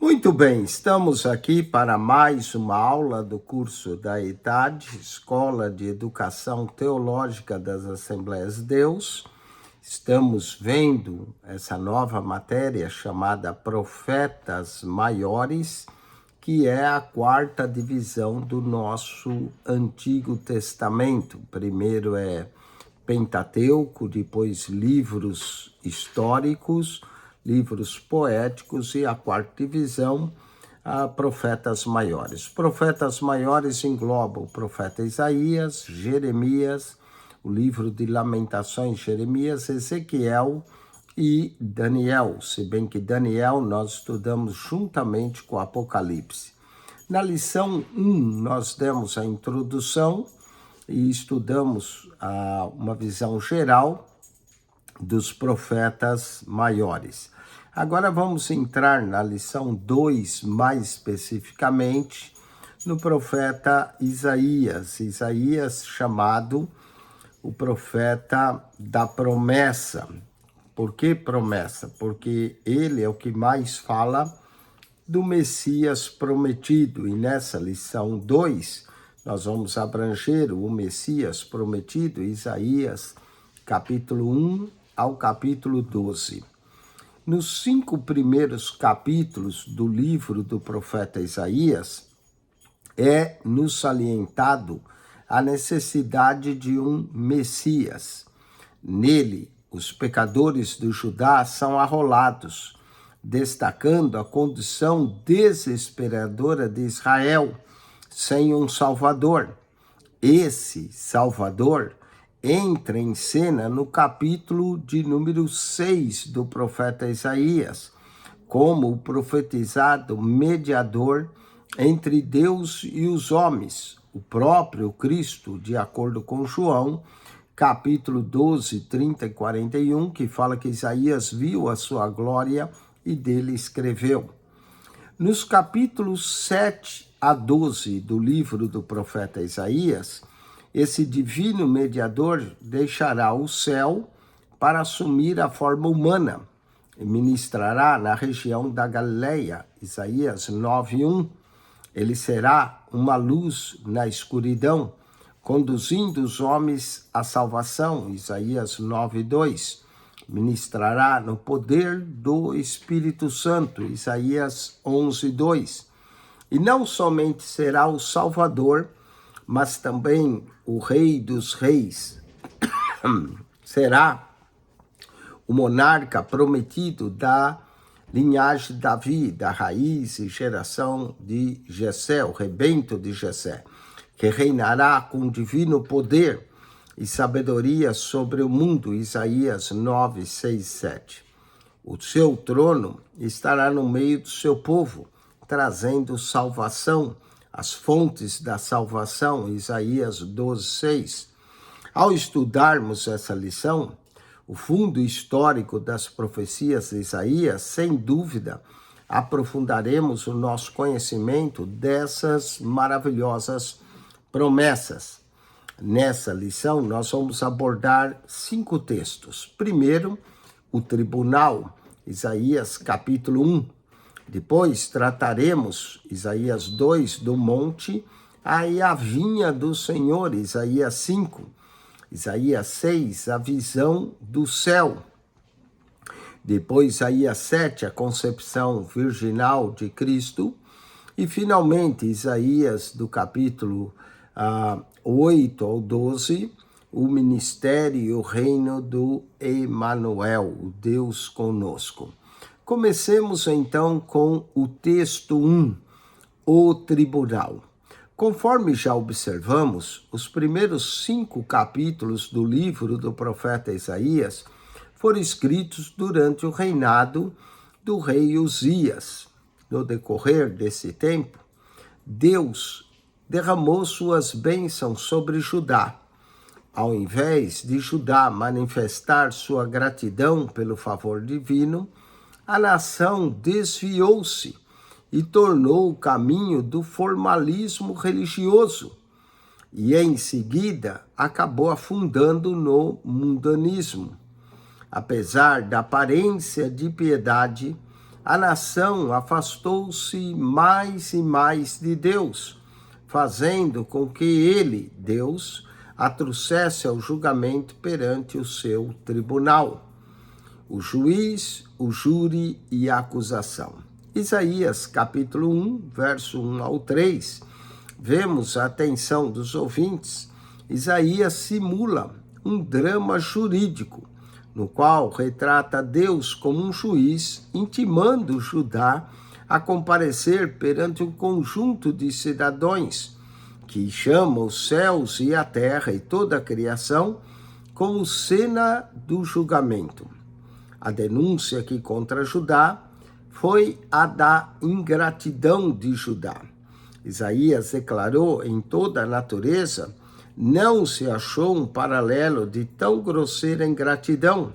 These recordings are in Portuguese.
Muito bem, estamos aqui para mais uma aula do curso da ETAD, Escola de Educação Teológica das Assembleias de Deus. Estamos vendo essa nova matéria chamada Profetas Maiores, que é a quarta divisão do nosso Antigo Testamento. Primeiro é Pentateuco, depois livros históricos, livros poéticos e a quarta divisão, profetas maiores. Profetas maiores englobam o profeta Isaías, Jeremias, o livro de Lamentações, Jeremias, Ezequiel e Daniel, se bem que Daniel nós estudamos juntamente com Apocalipse. Na lição 1, nós demos a introdução e estudamos uma visão geral dos profetas maiores. Agora vamos entrar na lição 2, mais especificamente, no profeta Isaías. Isaías chamado o profeta da promessa. Por que promessa? Porque ele é o que mais fala do Messias prometido. E nessa lição 2, nós vamos abranger o Messias prometido, Isaías, capítulo 1 ao capítulo 12. Nos 5 primeiros capítulos do livro do profeta Isaías, nos salientado a necessidade de um Messias. Nele, os pecadores do Judá são arrolados, destacando a condição desesperadora de Israel sem um Salvador. Esse Salvador entra em cena no capítulo de número 6 do profeta Isaías, como o profetizado mediador entre Deus e os homens, o próprio Cristo, de acordo com João, capítulo 12, 30 e 41, que fala que Isaías viu a sua glória e dele escreveu. Nos capítulos 7 a 12 do livro do profeta Isaías, esse divino mediador deixará o céu para assumir a forma humana e ministrará na região da Galileia, Isaías 9:1. Ele será uma luz na escuridão, conduzindo os homens à salvação, Isaías 9:2. Ministrará no poder do Espírito Santo, Isaías 11:2. E não somente será o Salvador, mas também o Rei dos Reis. Será o monarca prometido da linhagem de Davi, da raiz e geração de Jessé, o rebento de Jessé, que reinará com divino poder e sabedoria sobre o mundo, Isaías 9, 6, 7. O seu trono estará no meio do seu povo, trazendo salvação, as fontes da salvação, Isaías 12, 6. Ao estudarmos essa lição, o fundo histórico das profecias de Isaías, sem dúvida, aprofundaremos o nosso conhecimento dessas maravilhosas promessas. Nessa lição, nós vamos abordar 5 textos. Primeiro, o tribunal, Isaías capítulo 1. Depois trataremos, Isaías 2, do monte, aí a vinha do Senhor, Isaías 5. Isaías 6, a visão do céu. Depois, Isaías 7, a concepção virginal de Cristo. E, finalmente, Isaías, do capítulo 8 ao 12, o ministério e o reino do Emanuel, o Deus conosco. Comecemos, então, com o texto 1, o tribunal. Conforme já observamos, os primeiros 5 capítulos do livro do profeta Isaías foram escritos durante o reinado do rei Uzias. No decorrer desse tempo, Deus derramou suas bênçãos sobre Judá. Ao invés de Judá manifestar sua gratidão pelo favor divino, a nação desviou-se e tornou o caminho do formalismo religioso e, em seguida, acabou afundando no mundanismo. Apesar da aparência de piedade, a nação afastou-se mais e mais de Deus, fazendo com que ele, Deus, a trouxesse ao julgamento perante o seu tribunal, o juiz, o júri e a acusação. Isaías capítulo 1, verso 1 ao 3, vemos a atenção dos ouvintes. Isaías simula um drama jurídico, no qual retrata Deus como um juiz, intimando Judá a comparecer perante um conjunto de cidadãos, que chama os céus e a terra e toda a criação como cena do julgamento. A denúncia aqui contra Judá foi a da ingratidão de Judá. Isaías declarou: em toda a natureza não se achou um paralelo de tão grosseira ingratidão.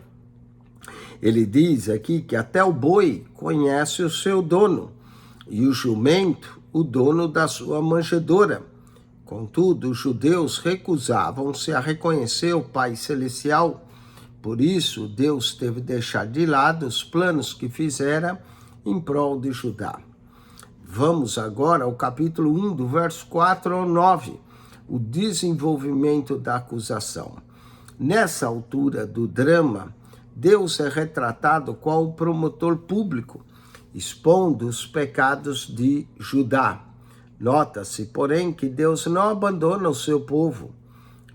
Ele diz aqui que até o boi conhece o seu dono, e o jumento o dono da sua manjedoura. Contudo, os judeus recusavam-se a reconhecer o Pai Celestial. Por isso, Deus teve de deixar de lado os planos que fizera em prol de Judá. Vamos agora ao capítulo 1, do verso 4 ao 9, o desenvolvimento da acusação. Nessa altura do drama, Deus é retratado qual o promotor público, expondo os pecados de Judá. Nota-se, porém, que Deus não abandona o seu povo.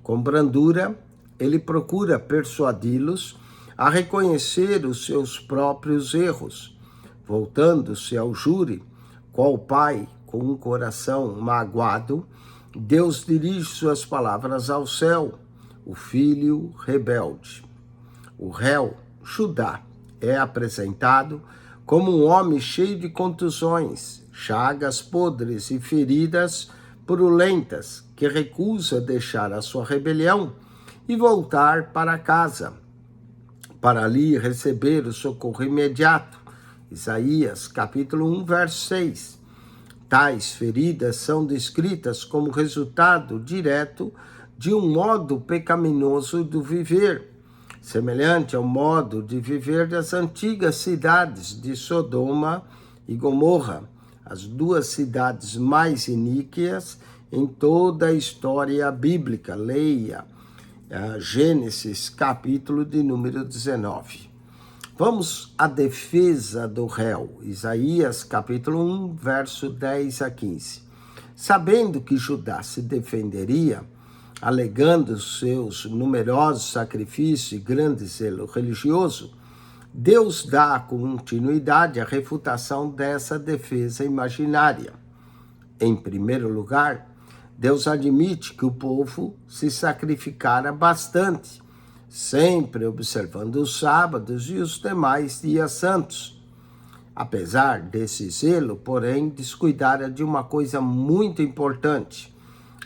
Com brandura, ele procura persuadi-los a reconhecer os seus próprios erros. Voltando-se ao júri, qual pai, com um coração magoado, Deus dirige suas palavras ao céu, o filho rebelde. O réu, Judá, é apresentado como um homem cheio de contusões, chagas podres e feridas purulentas, que recusa deixar a sua rebelião e voltar para casa, para ali receber o socorro imediato. Isaías capítulo 1, verso 6. Tais feridas são descritas como resultado direto de um modo pecaminoso do viver, semelhante ao modo de viver das antigas cidades de Sodoma e Gomorra, as duas cidades mais iníquas em toda a história bíblica. Leia Gênesis capítulo de número 19. Vamos à defesa do réu. Isaías capítulo 1, verso 10 a 15. Sabendo que Judá se defenderia, alegando seus numerosos sacrifícios e grande zelo religioso, Deus dá continuidade à refutação dessa defesa imaginária. Em primeiro lugar, Deus admite que o povo se sacrificara bastante, sempre observando os sábados e os demais dias santos. Apesar desse zelo, porém, descuidara de uma coisa muito importante: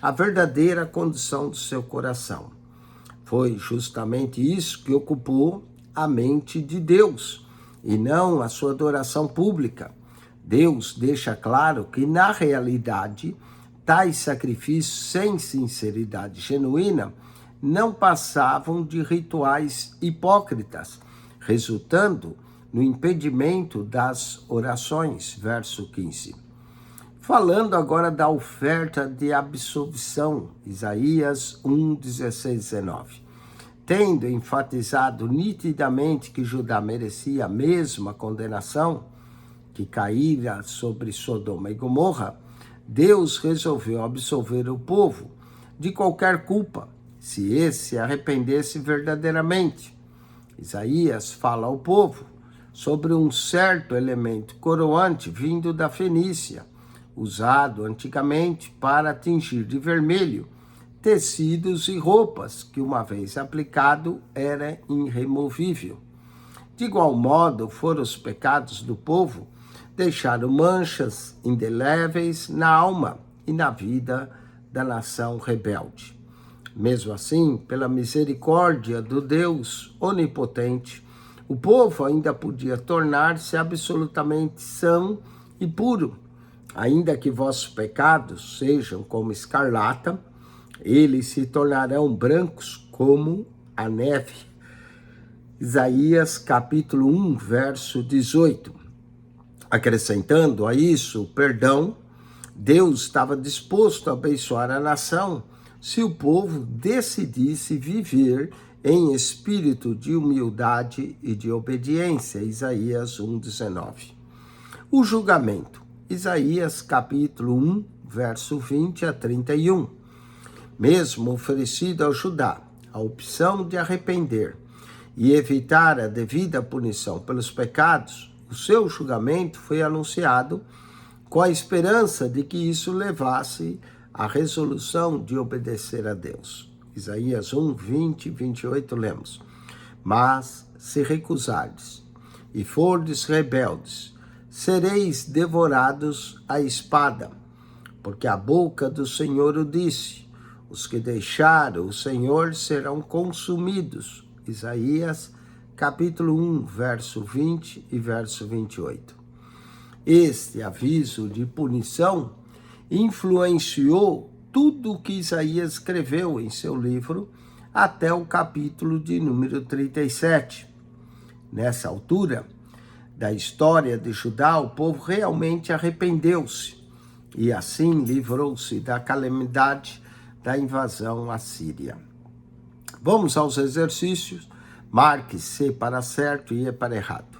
a verdadeira condição do seu coração. Foi justamente isso que ocupou a mente de Deus, e não a sua adoração pública. Deus deixa claro que, na realidade, tais sacrifícios sem sinceridade genuína não passavam de rituais hipócritas, resultando no impedimento das orações. Verso 15. Falando agora da oferta de absolvição, Isaías 1, 16, 19. Tendo enfatizado nitidamente que Judá merecia a mesma condenação que caíra sobre Sodoma e Gomorra, Deus resolveu absolver o povo de qualquer culpa, se esse se arrependesse verdadeiramente. Isaías fala ao povo sobre um certo elemento coroante vindo da Fenícia, usado antigamente para tingir de vermelho tecidos e roupas, que uma vez aplicado era irremovível. De igual modo, foram os pecados do povo, deixaram manchas indeléveis na alma e na vida da nação rebelde. Mesmo assim, pela misericórdia do Deus onipotente, o povo ainda podia tornar-se absolutamente são e puro. Ainda que vossos pecados sejam como escarlata, eles se tornarão brancos como a neve. Isaías capítulo 1, verso 18. Acrescentando a isso o perdão, Deus estava disposto a abençoar a nação se o povo decidisse viver em espírito de humildade e de obediência. Isaías 1:19. O julgamento. Isaías capítulo 1, verso 20 a 31. Mesmo oferecido ao Judá a opção de arrepender e evitar a devida punição pelos pecados, o seu julgamento foi anunciado com a esperança de que isso levasse à resolução de obedecer a Deus. Isaías 1, 20 e 28 lemos: Mas se recusardes e fordes rebeldes, sereis devorados à espada, porque a boca do Senhor o disse: os que deixaram o Senhor serão consumidos. Isaías capítulo 1, verso 20 e verso 28. Este aviso de punição influenciou tudo o que Isaías escreveu em seu livro até o capítulo de número 37. Nessa altura da história de Judá, o povo realmente arrependeu-se e assim livrou-se da calamidade da invasão assíria. Vamos aos exercícios. Marque C para certo e E para errado.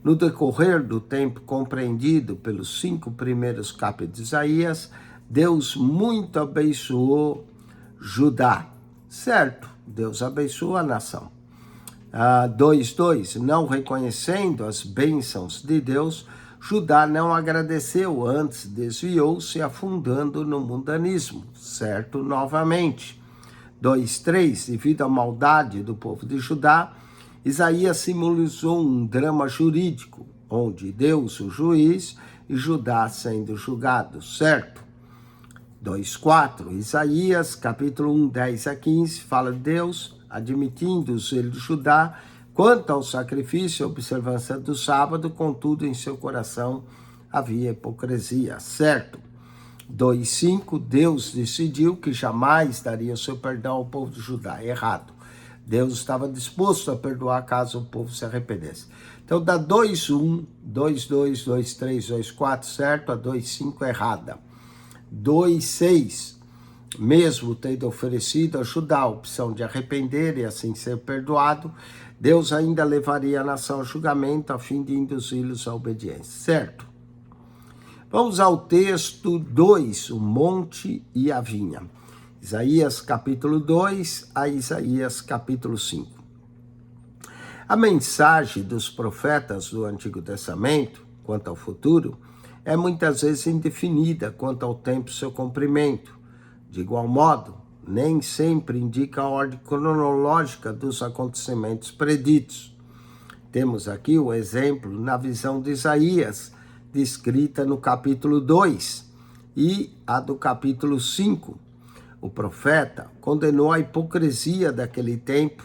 No decorrer do tempo compreendido pelos 5 primeiros capítulos de Isaías, Deus muito abençoou Judá. Certo, Deus abençoou a nação. 2:2. Não reconhecendo as bênçãos de Deus, Judá não agradeceu, antes desviou-se, afundando no mundanismo. Certo, novamente. 2:3. Devido à maldade do povo de Judá, Isaías simbolizou um drama jurídico, onde Deus, o juiz, e Judá sendo julgado, certo? 2:4. Isaías, capítulo 1, 10 a 15, fala de Deus admitindo o zelo de Judá quanto ao sacrifício e observância do sábado, contudo em seu coração havia hipocrisia, certo? 2:5. Deus decidiu que jamais daria o seu perdão ao povo de Judá, errado. Deus estava disposto a perdoar caso o povo se arrependesse. Então, da 2:1, 2:2, 2:3, 2:4, certo? A 2:5, errada. 2:6, mesmo tendo oferecido a Judá a opção de arrepender e assim ser perdoado, Deus ainda levaria a nação ao julgamento a fim de induzi-los à obediência, certo? Vamos ao texto 2, o monte e a vinha. Isaías capítulo 2 a Isaías capítulo 5. A mensagem dos profetas do Antigo Testamento, quanto ao futuro, é muitas vezes indefinida quanto ao tempo e seu cumprimento. De igual modo, nem sempre indica a ordem cronológica dos acontecimentos preditos. Temos aqui o exemplo na visão de Isaías, descrita no capítulo 2 e a do capítulo 5. O profeta condenou a hipocrisia daquele tempo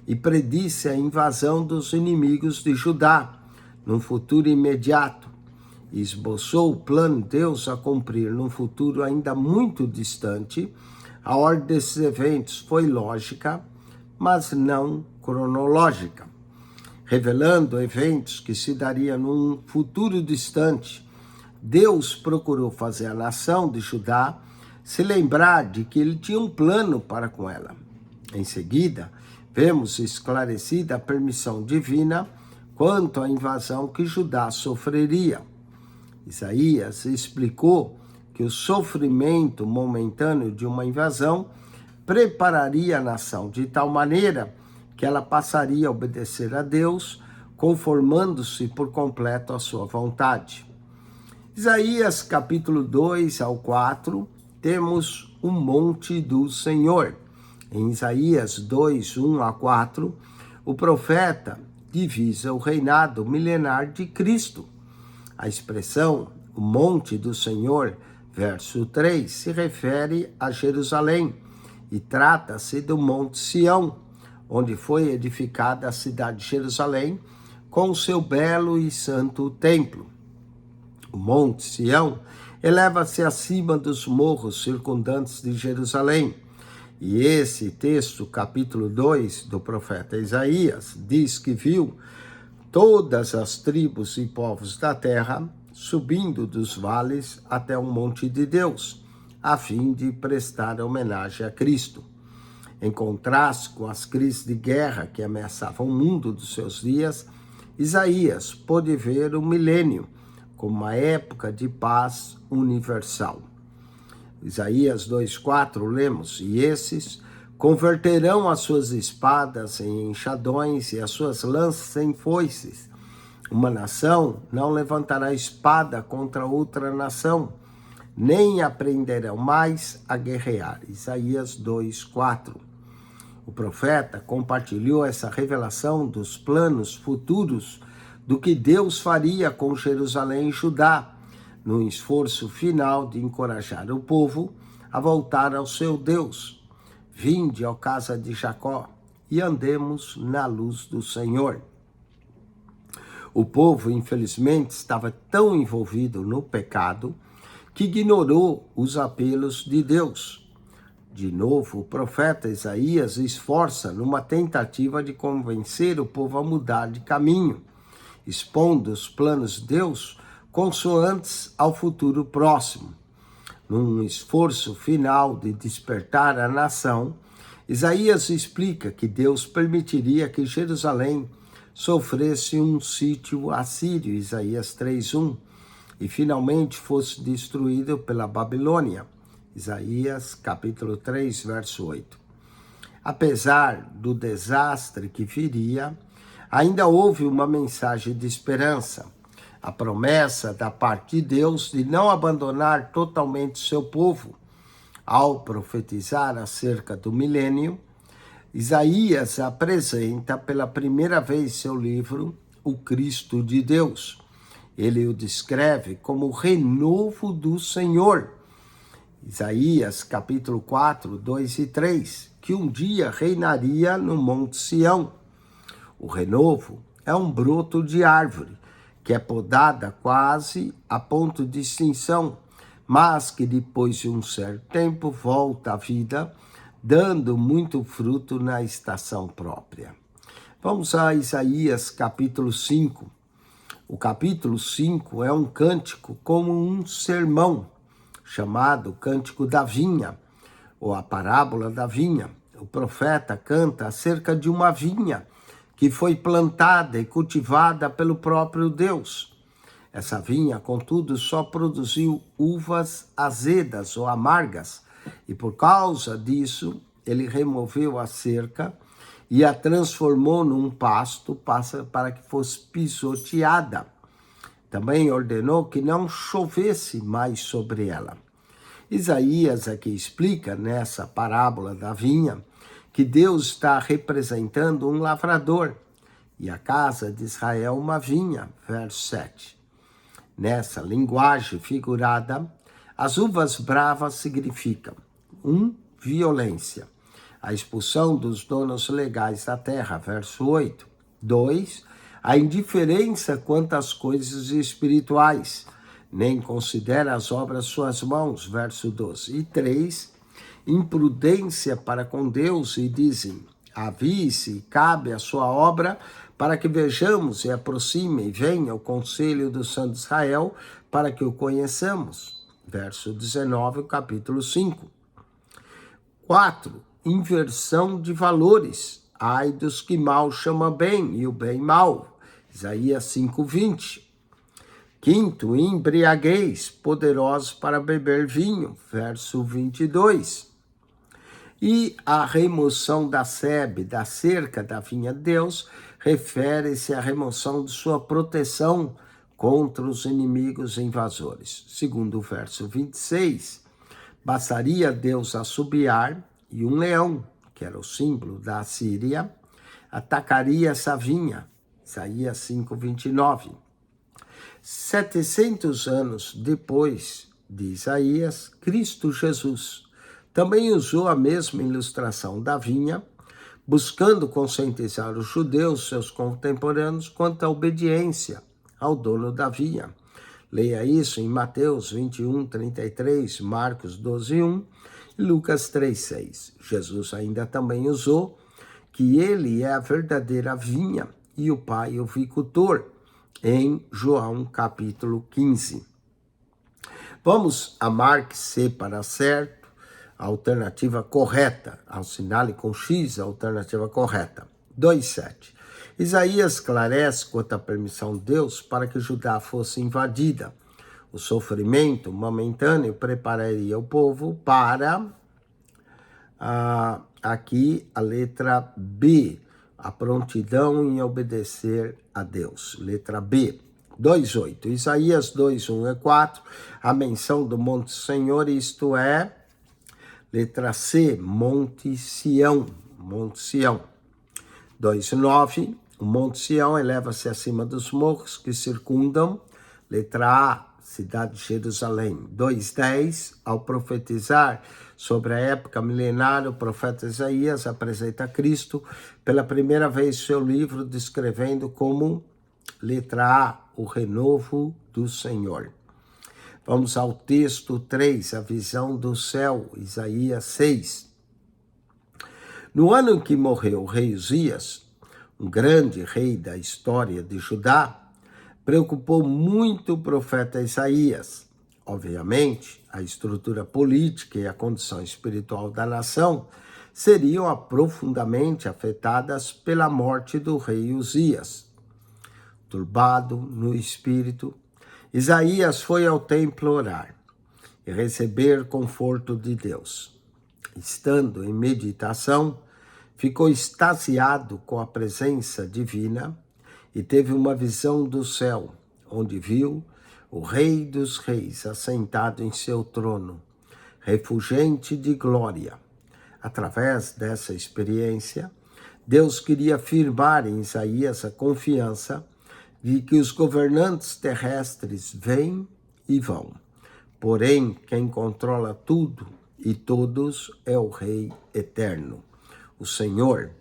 e predisse a invasão dos inimigos de Judá num futuro imediato e esboçou o plano de Deus a cumprir num futuro ainda muito distante. A ordem desses eventos foi lógica, mas não cronológica, revelando eventos que se dariam num futuro distante. Deus procurou fazer a nação de Judá se lembrar de que ele tinha um plano para com ela. Em seguida, vemos esclarecida a permissão divina quanto à invasão que Judá sofreria. Isaías explicou que o sofrimento momentâneo de uma invasão prepararia a nação de tal maneira que ela passaria a obedecer a Deus, conformando-se por completo à sua vontade. Isaías capítulo 2 ao 4, temos o monte do Senhor. Em Isaías 2, 1 a 4, o profeta divisa o reinado milenar de Cristo. A expressão, o monte do Senhor, verso 3, se refere a Jerusalém e trata-se do Monte Sião, onde foi edificada a cidade de Jerusalém com o seu belo e santo templo. O Monte Sião eleva-se acima dos morros circundantes de Jerusalém. E esse texto, capítulo 2 do profeta Isaías, diz que viu todas as tribos e povos da terra, subindo dos vales até o monte de Deus, a fim de prestar homenagem a Cristo. Em contraste com as crises de guerra que ameaçavam o mundo dos seus dias, Isaías pôde ver o milênio como uma época de paz universal. Isaías 2,4 lemos: "E esses converterão as suas espadas em enxadões e as suas lanças em foices. Uma nação não levantará espada contra outra nação, nem aprenderão mais a guerrear." Isaías 2,4. O profeta compartilhou essa revelação dos planos futuros do que Deus faria com Jerusalém e Judá, no esforço final de encorajar o povo a voltar ao seu Deus. "Vinde, ó casa de Jacó, e andemos na luz do Senhor." O povo, infelizmente, estava tão envolvido no pecado que ignorou os apelos de Deus. De novo, o profeta Isaías esforça numa tentativa de convencer o povo a mudar de caminho, expondo os planos de Deus consoantes ao futuro próximo. Num esforço final de despertar a nação, Isaías explica que Deus permitiria que Jerusalém sofresse um sítio assírio, Isaías 3:1, e finalmente fosse destruído pela Babilônia, Isaías capítulo 3, verso 8. Apesar do desastre que viria, ainda houve uma mensagem de esperança, a promessa da parte de Deus de não abandonar totalmente seu povo. Ao profetizar acerca do milênio, Isaías apresenta pela primeira vez seu livro, O Cristo de Deus. Ele o descreve como o renovo do Senhor. Isaías capítulo 4, 2 e 3, que um dia reinaria no Monte Sião. O renovo é um broto de árvore, que é podada quase a ponto de extinção, mas que depois de um certo tempo volta à vida, dando muito fruto na estação própria. Vamos a Isaías capítulo 5. O capítulo 5 é um cântico como um sermão, chamado Cântico da Vinha, ou a parábola da vinha. O profeta canta acerca de uma vinha que foi plantada e cultivada pelo próprio Deus. Essa vinha, contudo, só produziu uvas azedas ou amargas, e por causa disso, ele removeu a cerca e a transformou num pasto para que fosse pisoteada. Também ordenou que não chovesse mais sobre ela. Isaías aqui explica, nessa parábola da vinha, que Deus está representando um lavrador e a casa de Israel uma vinha, verso 7. Nessa linguagem figurada, as uvas bravas significam 1. Violência, a expulsão dos donos legais da terra, verso 8. 2. A indiferença quanto às coisas espirituais, nem considera as obras de suas mãos, verso 12. E 3. Imprudência para com Deus, e dizem: avie-se, cabe a sua obra, para que vejamos e aproxime e venha o conselho do Santo de Israel, para que o conheçamos. Verso 19, capítulo 5. 4. Inversão de valores. Ai dos que mal chamam bem e o bem mal. Isaías 5:20. 5. Embriaguez, poderosos para beber vinho. Verso 22. E a remoção da sebe, da cerca da vinha de Deus, refere-se à remoção de sua proteção contra os inimigos invasores. Segundo o verso 26, bastaria Deus assobiar e um leão, que era o símbolo da Assíria, atacaria essa vinha. Isaías 5:29. 700 anos depois de Isaías, Cristo Jesus também usou a mesma ilustração da vinha, buscando conscientizar os judeus, seus contemporâneos, quanto à obediência ao dono da vinha. Leia isso em Mateus 21:33, Marcos 12:1 e Lucas 3:6. Jesus ainda também usou que ele é a verdadeira vinha e o pai o vicultor, em João capítulo 15. Vamos amar que ser para certo, a alternativa correta. Assinale com X a alternativa correta. 2,7. Isaías esclarece quanto à permissão de Deus para que Judá fosse invadida. O sofrimento momentâneo prepararia o povo para, aqui a letra B, a prontidão em obedecer a Deus. Letra B. 2,8. Isaías 2:1 e 4, a menção do Monte Senhor, isto é, letra C, Monte Sião. Monte Sião. 2,9. O Monte Sião eleva-se acima dos morros que circundam. Letra A, cidade de Jerusalém. 2,10. Ao profetizar sobre a época milenária, o profeta Isaías apresenta Cristo pela primeira vez em seu livro, descrevendo como, letra A, o renovo do Senhor. Vamos ao texto 3, a visão do céu, Isaías 6. No ano em que morreu o rei Uzias, um grande rei da história de Judá, preocupou muito o profeta Isaías. Obviamente, a estrutura política e a condição espiritual da nação seriam profundamente afetadas pela morte do rei Uzias. Turbado no espírito, Isaías foi ao templo orar e receber conforto de Deus. Estando em meditação, ficou extasiado com a presença divina e teve uma visão do céu, onde viu o Rei dos Reis assentado em seu trono, refulgente de glória. Através dessa experiência, Deus queria afirmar em Isaías a confiança de que os governantes terrestres vêm e vão. Porém, quem controla tudo e todos é o Rei eterno, o Senhor.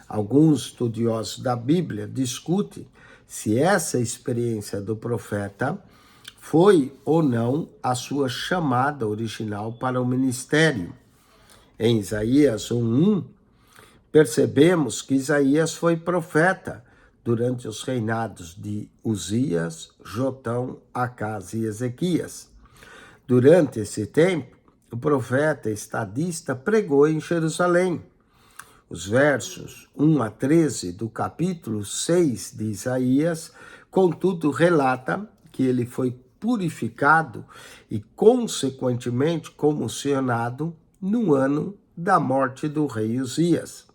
Alguns estudiosos da Bíblia discutem se essa experiência do profeta foi ou não a sua chamada original para o ministério. Em Isaías 1:1, percebemos que Isaías foi profeta durante os reinados de Uzias, Jotão, Acás e Ezequias. Durante esse tempo, o profeta estadista pregou em Jerusalém. Os versos 1 a 13 do capítulo 6 de Isaías, contudo, relata que ele foi purificado e, consequentemente, comissionado no ano da morte do rei Uzias.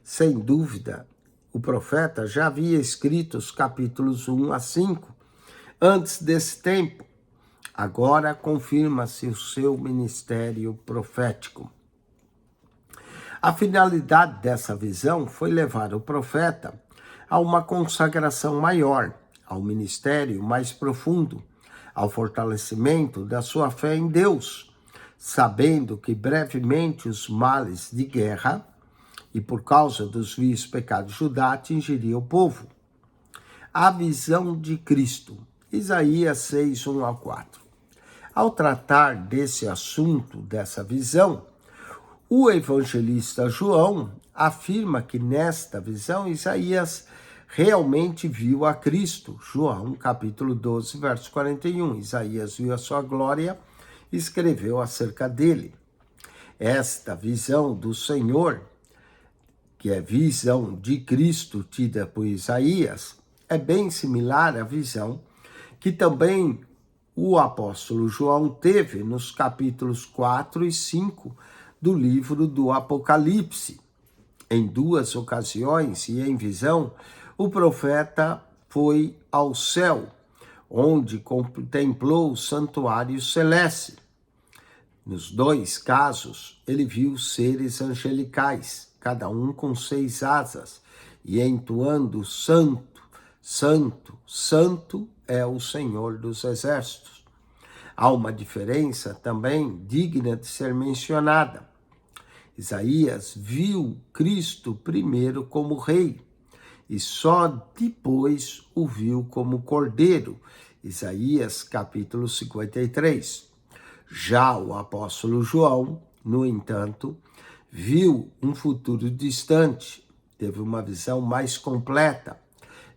Sem dúvida, o profeta já havia escrito os capítulos 1 a 5 antes desse tempo. Agora confirma-se o seu ministério profético. A finalidade dessa visão foi levar o profeta a uma consagração maior, ao ministério mais profundo, ao fortalecimento da sua fé em Deus, sabendo que brevemente os males de guerra e por causa dos vios pecados de Judá atingiria o povo. A visão de Cristo, Isaías 6, 1 a 4. Ao tratar desse assunto, dessa visão, o evangelista João afirma que nesta visão Isaías realmente viu a Cristo. João, capítulo 12, verso 41. Isaías viu a sua glória e escreveu acerca dele. Esta visão do Senhor, que é visão de Cristo tida por Isaías, é bem similar à visão que também o apóstolo João teve nos capítulos 4 e 5 do livro do Apocalipse. Em duas ocasiões e em visão, o profeta foi ao céu, onde contemplou o santuário celeste. Nos dois casos, ele viu seres angelicais, cada um com 6 asas, e entoando santo, santo, santo é o Senhor dos Exércitos. Há uma diferença também digna de ser mencionada. Isaías viu Cristo primeiro como rei e só depois o viu como cordeiro. Isaías capítulo 53. Já o apóstolo João, no entanto, viu um futuro distante. teve uma visão mais completa,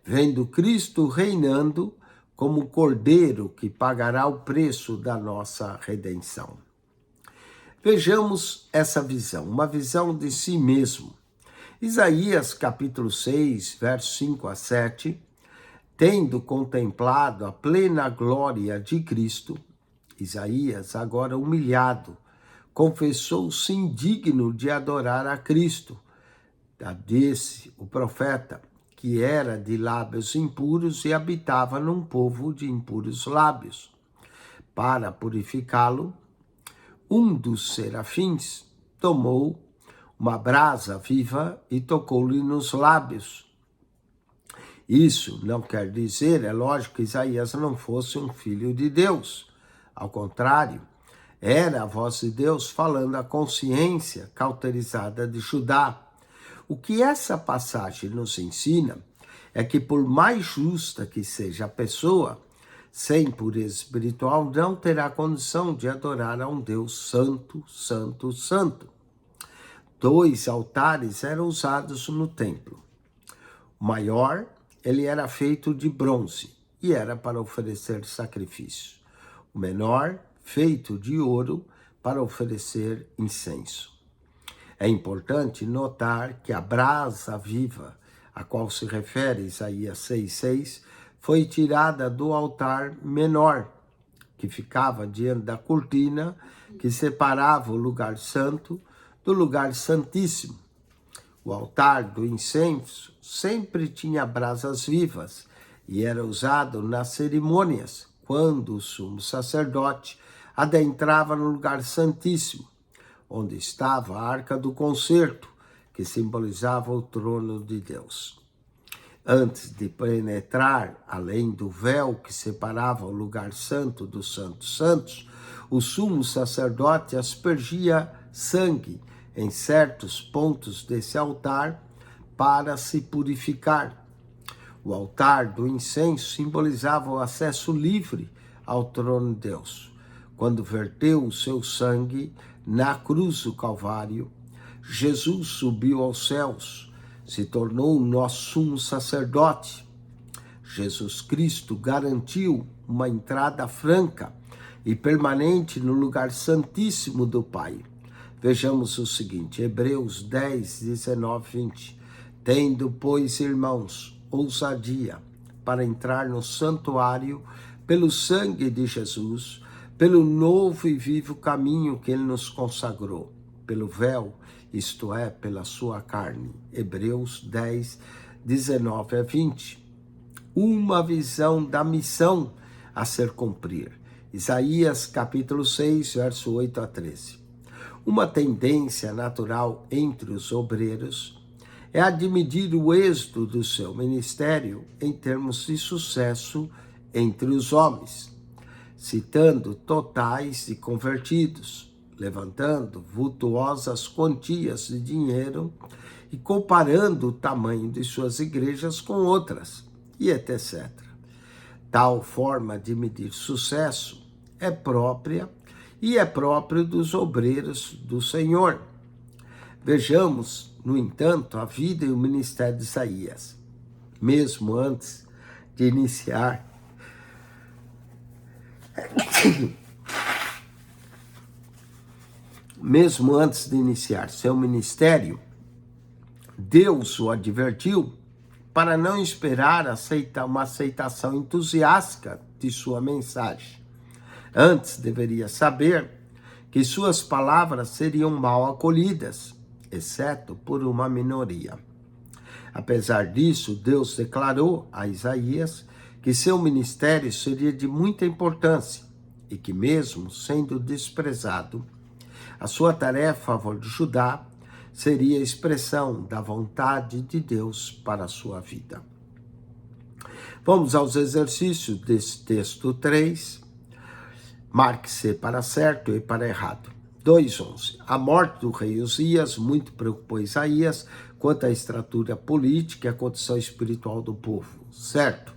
vendo Cristo reinando como Cordeiro que pagará o preço da nossa redenção. Vejamos essa visão, uma visão de si mesmo. Isaías capítulo 6, versos 5 a 7, tendo contemplado a plena glória de Cristo, Isaías, agora humilhado, confessou-se indigno de adorar a Cristo. Disse o profeta, que era de lábios impuros e habitava num povo de impuros lábios. Para purificá-lo, um dos serafins tomou uma brasa viva e tocou-lhe nos lábios. Isso não quer dizer, é lógico, que Isaías não fosse um filho de Deus. Ao contrário, era a voz de Deus falando à consciência cauterizada de Judá. O que essa passagem nos ensina é que, por mais justa que seja a pessoa, sem pureza espiritual, não terá condição de adorar a um Deus santo, santo, santo. 2 altares eram usados no templo. O maior, ele era feito de bronze e era para oferecer sacrifício. O menor, feito de ouro, para oferecer incenso. É importante notar que a brasa viva, a qual se refere Isaías 6,6, foi tirada do altar menor, que ficava diante da cortina que separava o lugar santo do lugar santíssimo. O altar do incenso sempre tinha brasas vivas e era usado nas cerimônias, quando o sumo sacerdote adentrava no lugar santíssimo, onde estava a arca do concerto, que simbolizava o trono de Deus. Antes de penetrar, além do véu que separava o lugar santo dos santos santos, o sumo sacerdote aspergia sangue em certos pontos desse altar para se purificar. O altar do incenso simbolizava o acesso livre ao trono de Deus. Quando verteu o seu sangue na cruz do Calvário, Jesus subiu aos céus, se tornou o nosso sumo sacerdote. Jesus Cristo garantiu uma entrada franca e permanente no lugar santíssimo do Pai. Vejamos o seguinte, Hebreus 10, 19, 20. Tendo, pois, irmãos, ousadia para entrar no santuário pelo sangue de Jesus, pelo novo e vivo caminho que ele nos consagrou, pelo véu, isto é, pela sua carne. Hebreus 10, 19 a 20. Uma visão da missão a ser cumprir. Isaías capítulo 6, verso 8 a 13. Uma tendência natural entre os obreiros é a de medir o êxito do seu ministério em termos de sucesso entre os homens, citando totais de convertidos, levantando vultuosas quantias de dinheiro e comparando o tamanho de suas igrejas com outras, e etc. Tal forma de medir sucesso é própria e é próprio dos obreiros do Senhor. Vejamos, no entanto, a vida e o ministério de Isaías. Mesmo antes de iniciar seu ministério, Deus o advertiu para não esperar uma aceitação entusiástica de sua mensagem. Antes deveria saber que suas palavras seriam mal acolhidas, exceto por uma minoria. Apesar disso, Deus declarou a Isaías que seu ministério seria de muita importância e que, mesmo sendo desprezado, a sua tarefa a favor de Judá seria a expressão da vontade de Deus para a sua vida. Vamos aos exercícios desse texto 3. Marque-se para certo e para errado. 2:11. A morte do rei Uzias muito preocupou Isaías quanto à estrutura política e à condição espiritual do povo. Certo?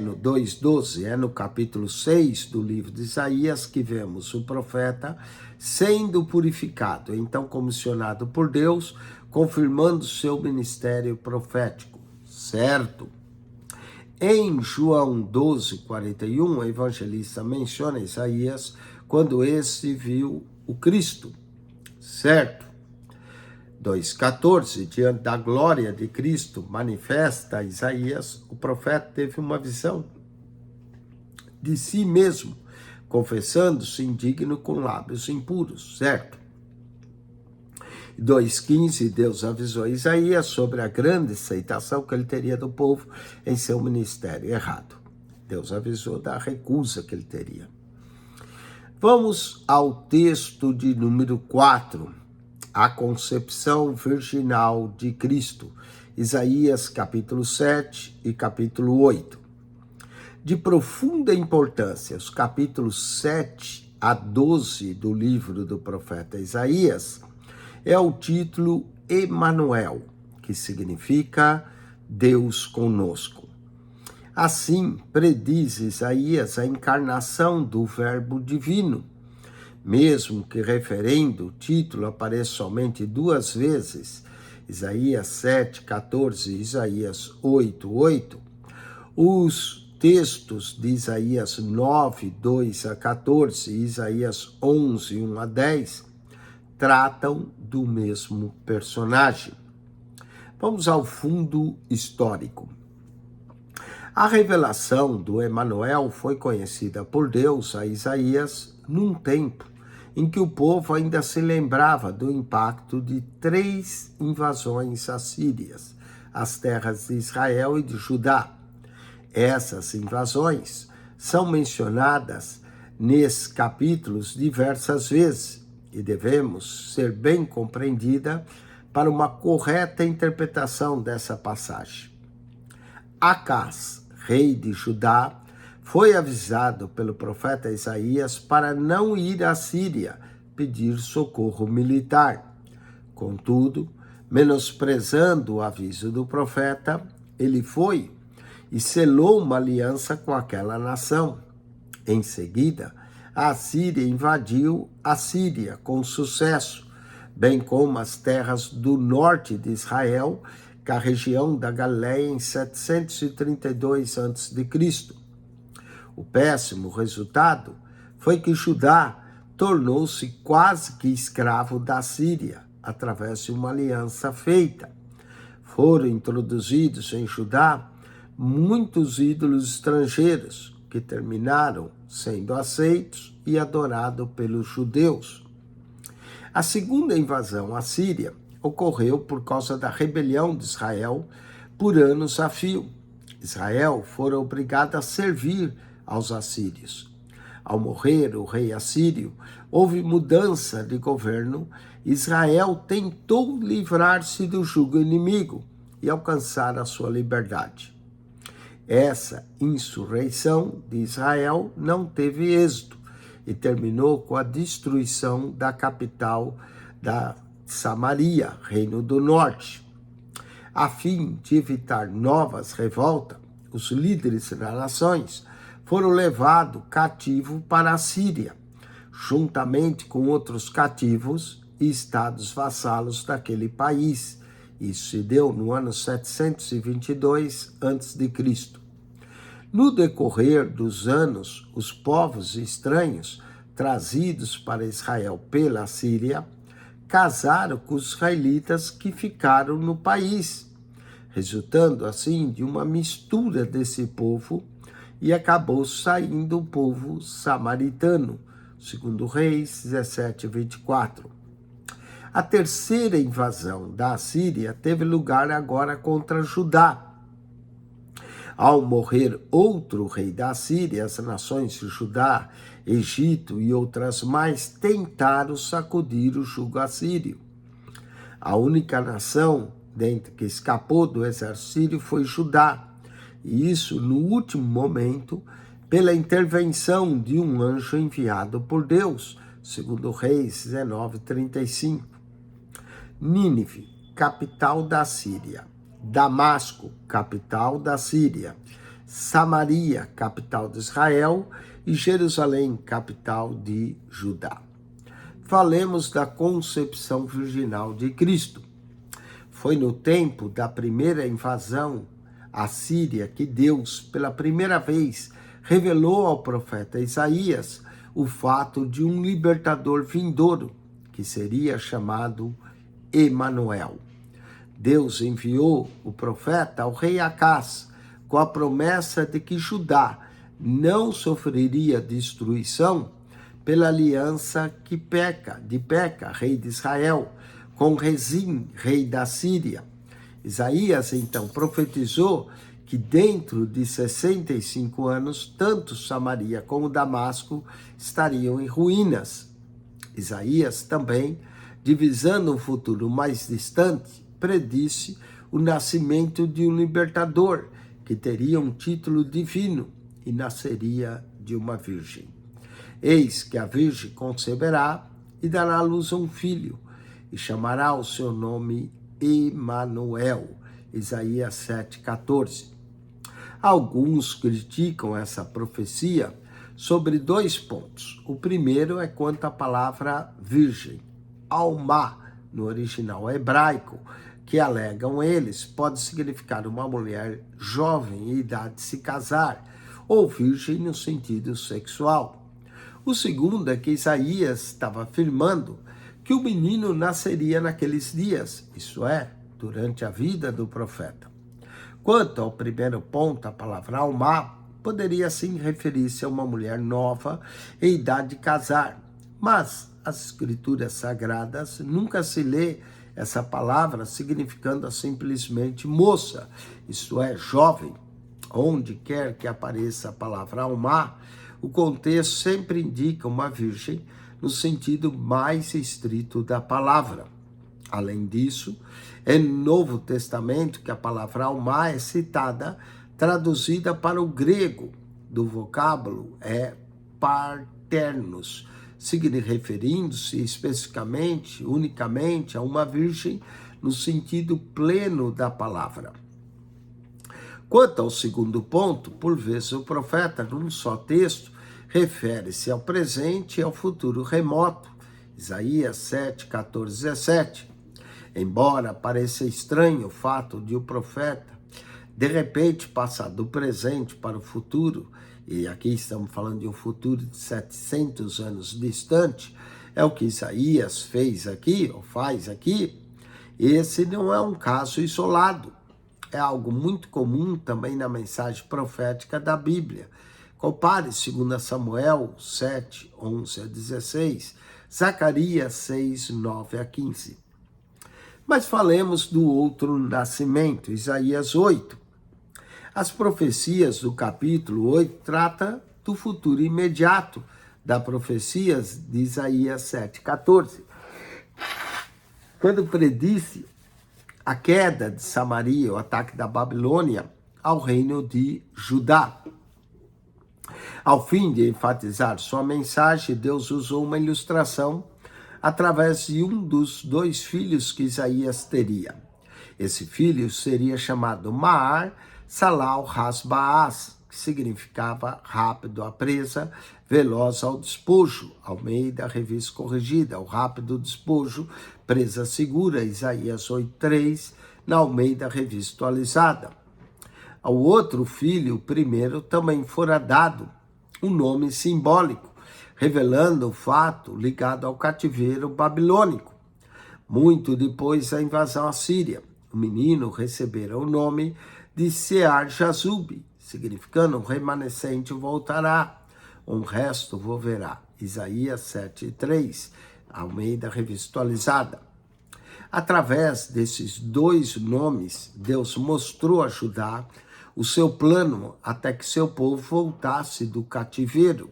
No 2:12, no capítulo 6 do livro de Isaías, que vemos o profeta sendo purificado, então comissionado por Deus confirmando seu ministério profético, certo? Em João 12:41, o evangelista menciona Isaías quando esse viu o Cristo, certo? 2:14, diante da glória de Cristo manifesta a Isaías, o profeta teve uma visão de si mesmo, confessando-se indigno com lábios impuros, certo? 2:15, Deus avisou a Isaías sobre a grande aceitação que ele teria do povo em seu ministério. Errado. Deus avisou da recusa que ele teria. Vamos ao texto de número 4, a concepção virginal de Cristo. Isaías capítulo 7 e capítulo 8. De profunda importância, os capítulos 7 a 12 do livro do profeta Isaías, é o título Emanuel, que significa Deus conosco. Assim, prediz Isaías a encarnação do Verbo divino, mesmo que referendo o título apareça somente 2 vezes, Isaías 7:14 e Isaías 8:8, os textos de Isaías 9:2-14 e Isaías 11:1-10 tratam do mesmo personagem. Vamos ao fundo histórico. A revelação do Emanuel foi conhecida por Deus a Isaías num tempo em que o povo ainda se lembrava do impacto de 3 invasões assírias às terras de Israel e de Judá. Essas invasões são mencionadas nesses capítulos diversas vezes, e devemos ser bem compreendida para uma correta interpretação dessa passagem. Acás, rei de Judá, foi avisado pelo profeta Isaías para não ir à Síria pedir socorro militar. Contudo, menosprezando o aviso do profeta, ele foi e selou uma aliança com aquela nação. Em seguida, a Síria invadiu a Síria com sucesso, bem como as terras do norte de Israel, que é a região da Galileia em 732 a.C. O péssimo resultado foi que Judá tornou-se quase que escravo da Síria, através de uma aliança feita. Foram introduzidos em Judá muitos ídolos estrangeiros, que terminaram sendo aceitos e adorados pelos judeus. A segunda invasão à Síria ocorreu por causa da rebelião de Israel por anos a fio. Israel foi obrigado a servir aos assírios. Ao morrer o rei assírio, houve mudança de governo. Israel tentou livrar-se do jugo inimigo e alcançar a sua liberdade. Essa insurreição de Israel não teve êxito e terminou com a destruição da capital da Samaria, Reino do Norte. A fim de evitar novas revoltas, os líderes das nações foram levados cativos para a Síria, juntamente com outros cativos e estados vassalos daquele país. Isso se deu no ano 722 a.C. No decorrer dos anos, os povos estranhos trazidos para Israel pela Síria casaram com os israelitas que ficaram no país, resultando assim de uma mistura desse povo, e acabou saindo o povo samaritano, segundo Reis 17:24. A terceira invasão da Síria teve lugar agora contra Judá. Ao morrer outro rei da Síria, as nações de Judá, Egito e outras mais tentaram sacudir o jugo assírio. A única nação dentro que escapou do exército sírio foi Judá, e isso no último momento, pela intervenção de um anjo enviado por Deus, segundo Reis 19:35. Nínive, capital da Síria. Damasco, capital da Síria. Samaria, capital de Israel. E Jerusalém, capital de Judá. Falemos da concepção virginal de Cristo. foi no tempo da primeira invasão à Síria que Deus, pela primeira vez, revelou ao profeta Isaías o fato de um libertador vindouro, que seria chamado Emanuel. Deus enviou o profeta ao rei Acaz com a promessa de que Judá não sofreria destruição pela aliança de Peca, rei de Israel, com Rezim, rei da Síria. Isaías, então, profetizou que dentro de 65 anos, tanto Samaria como Damasco estariam em ruínas. Isaías também, divisando um futuro mais distante, predisse o nascimento de um libertador, que teria um título divino e nasceria de uma virgem. Eis que a virgem conceberá e dará à luz a um filho, e chamará o seu nome Emanuel. Isaías 7,14. Alguns criticam essa profecia sobre 2 pontos. O primeiro é quanto à palavra virgem, alma, no original hebraico, que alegam eles, pode significar uma mulher jovem em idade de se casar, ou virgem no sentido sexual. O segundo é que Isaías estava afirmando que o menino nasceria naqueles dias, isto é, durante a vida do profeta. Quanto ao primeiro ponto, a palavra alma poderia sim referir-se a uma mulher nova em idade de casar, mas as escrituras sagradas nunca se lê essa palavra significando simplesmente moça, isto é, jovem. Onde quer que apareça a palavra alma, o contexto sempre indica uma virgem no sentido mais estrito da palavra. Além disso, é no Novo Testamento que a palavra alma é citada, traduzida para o grego do vocábulo é parternos, referindo-se especificamente, unicamente a uma virgem no sentido pleno da palavra. Quanto ao segundo ponto, por vezes o profeta, num só texto, refere-se ao presente e ao futuro remoto. Isaías 7, 14, 17. Embora pareça estranho o fato de o profeta, de repente, passar do presente para o futuro, e aqui estamos falando de um futuro de 700 anos distante, é o que Isaías fez aqui, ou faz aqui, esse não é um caso isolado. É algo muito comum também na mensagem profética da Bíblia. Compare 2 Samuel 7, 11 a 16, Zacarias 6, 9 a 15. Mas falemos do outro nascimento, Isaías 8. As profecias do capítulo 8 tratam do futuro imediato das profecias de Isaías 7, 14. Quando predisse a queda de Samaria, o ataque da Babilônia ao reino de Judá. Ao fim de enfatizar sua mensagem, Deus usou uma ilustração através de um dos 2 filhos que Isaías teria. Esse filho seria chamado Maar Salal Hasbaaz, que significava rápido à presa, veloz ao despojo. Almeida, revista corrigida, o rápido despojo, presa segura, Isaías 8:3, na Almeida, revista atualizada. Ao outro filho, o primeiro, também fora dado um nome simbólico, revelando o fato ligado ao cativeiro babilônico. Muito depois da invasão assíria, o menino recebera o nome de Sear-Jazub, significando um remanescente voltará, um resto volverá. Isaías 7:3, Almeida, revista atualizada. Através desses 2 nomes, Deus mostrou a Judá o seu plano até que seu povo voltasse do cativeiro.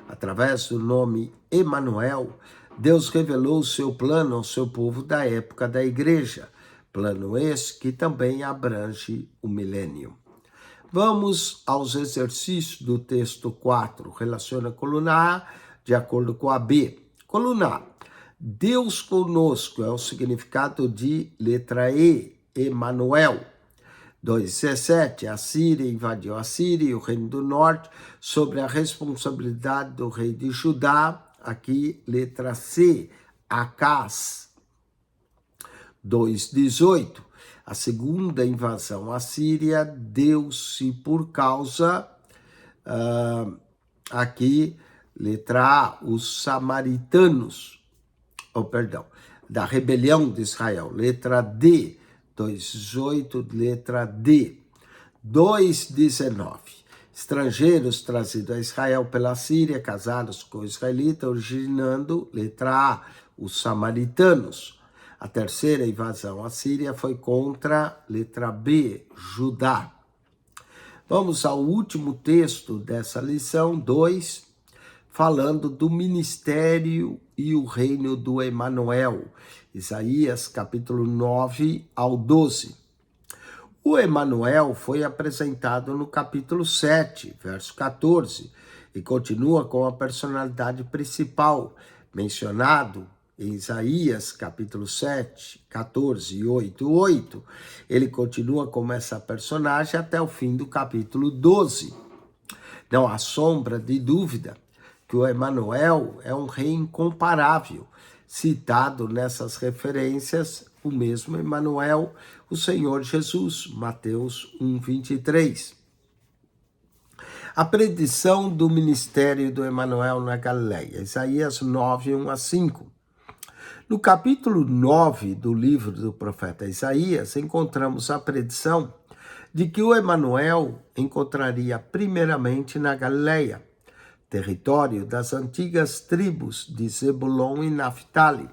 Através do nome Emanuel, Deus revelou o seu plano ao seu povo da época da igreja, plano esse que também abrange o milênio. Vamos aos exercícios do texto 4, relaciona a coluna A de acordo com a B. Coluna A, Deus conosco é o significado de letra E, Emanuel. 2:17, a Síria invadiu a Síria e o reino do norte, sobre a responsabilidade do rei de Judá, aqui letra C, Acaz. 2:18. A segunda invasão assíria deu-se por causa, aqui, letra A, os samaritanos, da rebelião de Israel. Letra D, 2:18, letra D. 2:19. Estrangeiros trazidos a Israel pela Síria, casados com israelitas, originando, letra A, os samaritanos. A terceira invasão à Síria foi contra, letra B, Judá. Vamos ao último texto dessa lição, 2, falando do ministério e o reino do Emanuel. Isaías, capítulo 9 ao 12. O Emanuel foi apresentado no capítulo 7, verso 14, e continua com a personalidade principal, mencionado em Isaías, capítulo 7, 14 e 8:8. Ele continua como essa personagem até o fim do capítulo 12. Não há sombra de dúvida que o Emanuel é um rei incomparável, citado nessas referências, o mesmo Emanuel, o Senhor Jesus, Mateus 1:23. A predição do ministério do Emanuel na Galileia, Isaías 9, 1-5. No capítulo 9 do livro do profeta Isaías, encontramos a predição de que o Emanuel encontraria primeiramente na Galileia, território das antigas tribos de Zebulon e Naftali.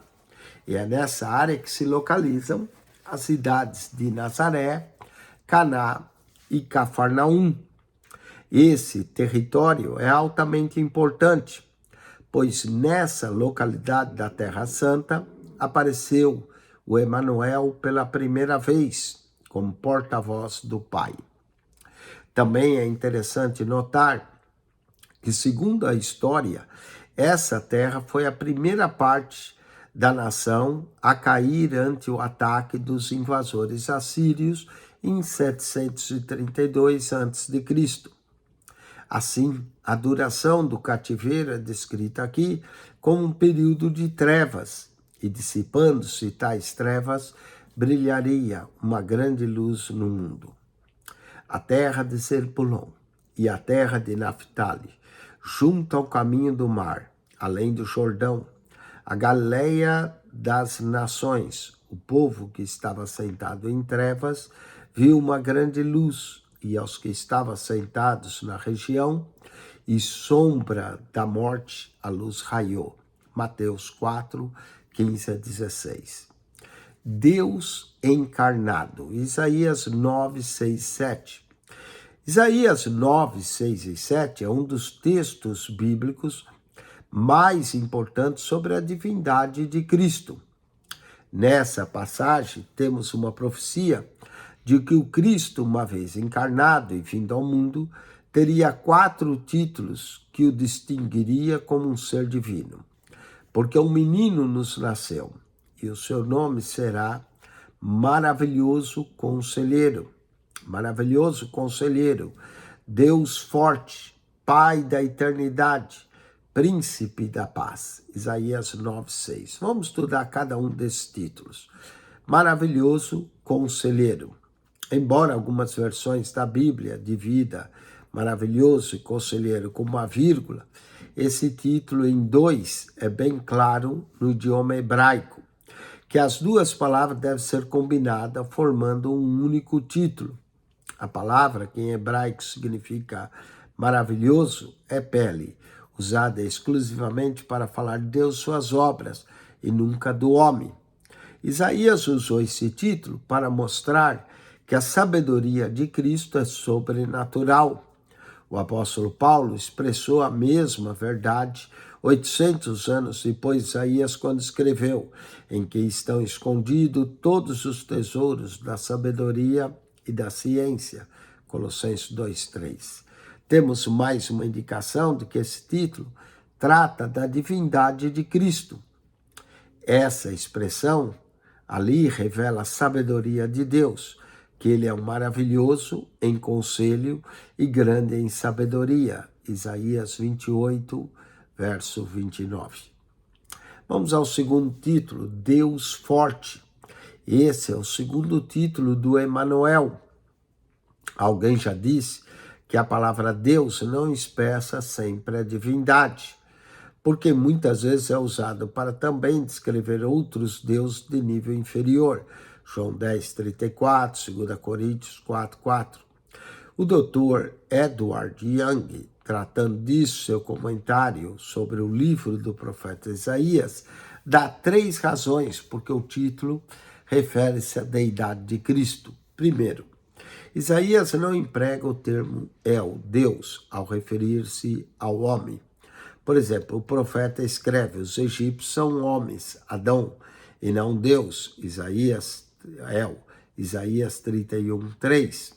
E é nessa área que se localizam as cidades de Nazaré, Caná e Cafarnaum. Esse território é altamente importante, pois nessa localidade da Terra Santa apareceu o Emanuel pela primeira vez como porta-voz do Pai. Também é interessante notar que, segundo a história, essa terra foi a primeira parte da nação a cair ante o ataque dos invasores assírios em 732 a.C. Assim, a duração do cativeiro é descrita aqui como um período de trevas, e dissipando-se tais trevas, brilharia uma grande luz no mundo. A terra de Zebulon e a terra de Naftali, junto ao caminho do mar, além do Jordão, a Galileia das nações, o povo que estava sentado em trevas, viu uma grande luz, e aos que estavam sentados na região e sombra da morte, a luz raiou. Mateus 4, 15-16. Deus encarnado, Isaías 9, 6, 7. Isaías 9, 6 e 7 é um dos textos bíblicos mais importantes sobre a divindade de Cristo. Nessa passagem, temos uma profecia de que o Cristo, uma vez encarnado e vindo ao mundo, teria 4 títulos que o distinguiria como um ser divino. Porque um menino nos nasceu, e o seu nome será Maravilhoso Conselheiro. Maravilhoso Conselheiro, Deus Forte, Pai da Eternidade, Príncipe da Paz. Isaías 9:6. Vamos estudar cada um desses títulos. Maravilhoso Conselheiro. Embora algumas versões da Bíblia divida maravilhoso e conselheiro com uma vírgula, esse título em 2 é bem claro no idioma hebraico, que as duas palavras devem ser combinadas formando um único título. A palavra, que em hebraico significa maravilhoso, é pele, usada exclusivamente para falar de Deus e suas obras, e nunca do homem. Isaías usou esse título para mostrar que a sabedoria de Cristo é sobrenatural. O apóstolo Paulo expressou a mesma verdade 800 anos depois de Isaías, quando escreveu: em que estão escondidos todos os tesouros da sabedoria e da ciência. Colossenses 2:3. Temos mais uma indicação de que esse título trata da divindade de Cristo. Essa expressão ali revela a sabedoria de Deus, que ele é um maravilhoso em conselho e grande em sabedoria. Isaías 28, verso 29. Vamos ao segundo título, Deus Forte. Esse é o segundo título do Emanuel. Alguém já disse que a palavra Deus não expressa sempre a divindade, porque muitas vezes é usado para também descrever outros deuses de nível inferior. João 10:34, 2 Coríntios 4:4. O Dr. Edward Young, tratando disso, seu comentário sobre o livro do profeta Isaías, dá 3 razões porque o título refere-se à deidade de Cristo. Primeiro, Isaías não emprega o termo El, Deus, ao referir-se ao homem. Por exemplo, o profeta escreve: os egípcios são homens, Adão, e não Deus, Isaías 31:3.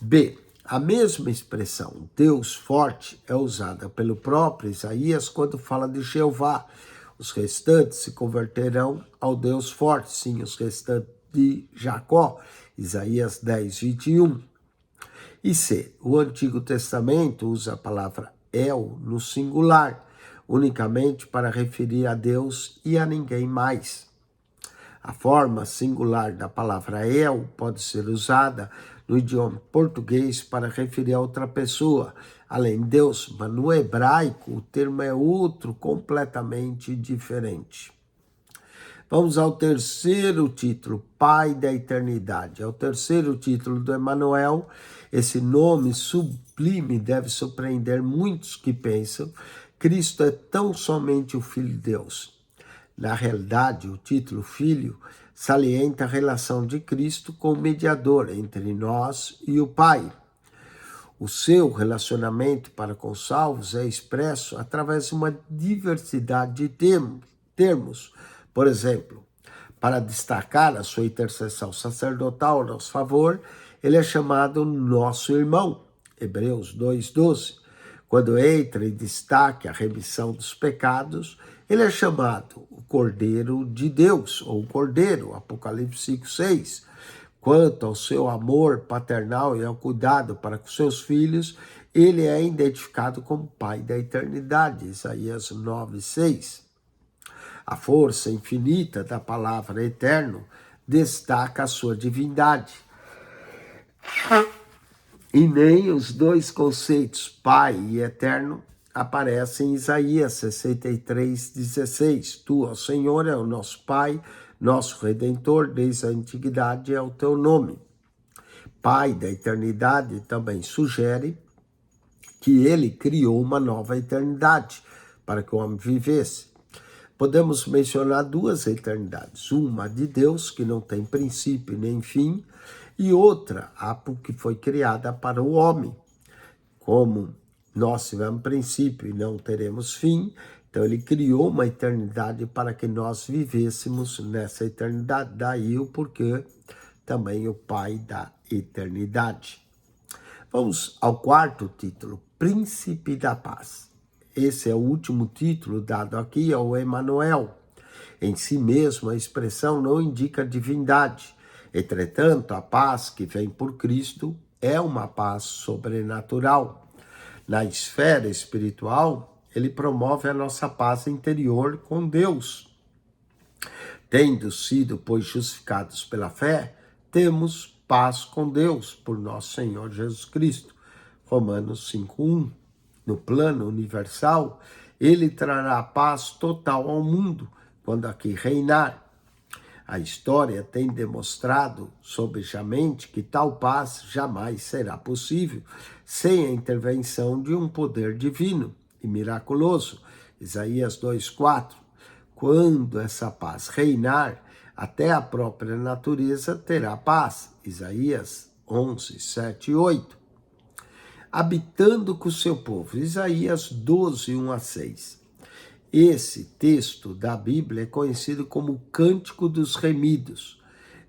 B. A mesma expressão, Deus forte, é usada pelo próprio Isaías quando fala de Jeová. Os restantes se converterão ao Deus forte, sim, os restantes de Jacó, Isaías 10:21. E C. O Antigo Testamento usa a palavra El no singular, unicamente para referir a Deus e a ninguém mais. A forma singular da palavra El pode ser usada no idioma português para referir a outra pessoa, além de Deus, mas no hebraico o termo é outro, completamente diferente. Vamos ao terceiro título, Pai da Eternidade. É o terceiro título do Emanuel. Esse nome sublime deve surpreender muitos que pensam que Cristo é tão somente o Filho de Deus. Na realidade, o título Filho salienta a relação de Cristo com o mediador entre nós e o Pai. O seu relacionamento para com os salvos é expresso através de uma diversidade de termos. Por exemplo, para destacar a sua intercessão sacerdotal a nosso favor, ele é chamado nosso irmão, Hebreus 2:12. Quando entra em destaque a remissão dos pecados, ele é chamado o Cordeiro de Deus, ou Cordeiro, Apocalipse 5:6. Quanto ao seu amor paternal e ao cuidado para com seus filhos, ele é identificado como Pai da eternidade, Isaías 9:6. A força infinita da palavra eterno destaca a sua divindade. E nem os dois conceitos, Pai e Eterno, aparecem em Isaías 63:16. Tu, ó Senhor, é o nosso Pai, nosso Redentor, desde a antiguidade é o teu nome. Pai da eternidade também sugere que ele criou uma nova eternidade para que o homem vivesse. Podemos mencionar 2 eternidades, uma de Deus, que não tem princípio nem fim, e outra, a que foi criada para o homem. Como nós tivemos princípio e não teremos fim, então ele criou uma eternidade para que nós vivêssemos nessa eternidade. Daí o porquê também o Pai da eternidade. Vamos ao quarto título, Príncipe da Paz. Esse é o último título dado aqui ao Emanuel. Em si mesmo, a expressão não indica divindade. Entretanto, a paz que vem por Cristo é uma paz sobrenatural. Na esfera espiritual, ele promove a nossa paz interior com Deus. Tendo sido, pois, justificados pela fé, temos paz com Deus por nosso Senhor Jesus Cristo. Romanos 5:1. No plano universal, ele trará paz total ao mundo quando aqui reinar. A história tem demonstrado sobejamente que tal paz jamais será possível sem a intervenção de um poder divino e miraculoso. Isaías 2:4. Quando essa paz reinar, até a própria natureza terá paz. Isaías 11:7-8. Habitando com o seu povo, Isaías 12:1-6. Esse texto da Bíblia é conhecido como o Cântico dos Remidos.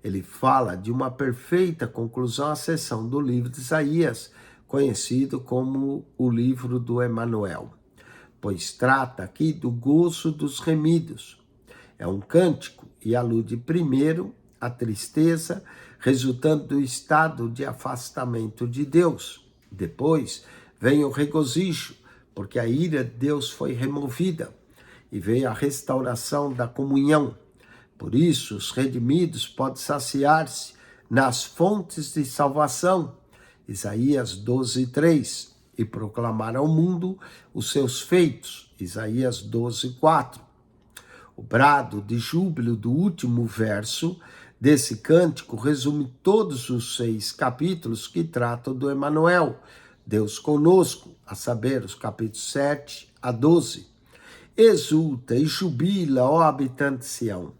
Ele fala de uma perfeita conclusão à seção do livro de Isaías, conhecido como o livro do Emanuel, pois trata aqui do gozo dos remidos. É um cântico e alude primeiro à tristeza resultante do estado de afastamento de Deus. Depois vem o regozijo, porque a ira de Deus foi removida, e veio a restauração da comunhão. Por isso, os redimidos podem saciar-se nas fontes de salvação, Isaías 12:3, e proclamar ao mundo os seus feitos, Isaías 12:4. O brado de júbilo do último verso desse cântico resume todos os 6 capítulos que tratam do Emanuel, Deus conosco, a saber, os capítulos 7 a 12. Exulta e jubila, ó habitante de Sião,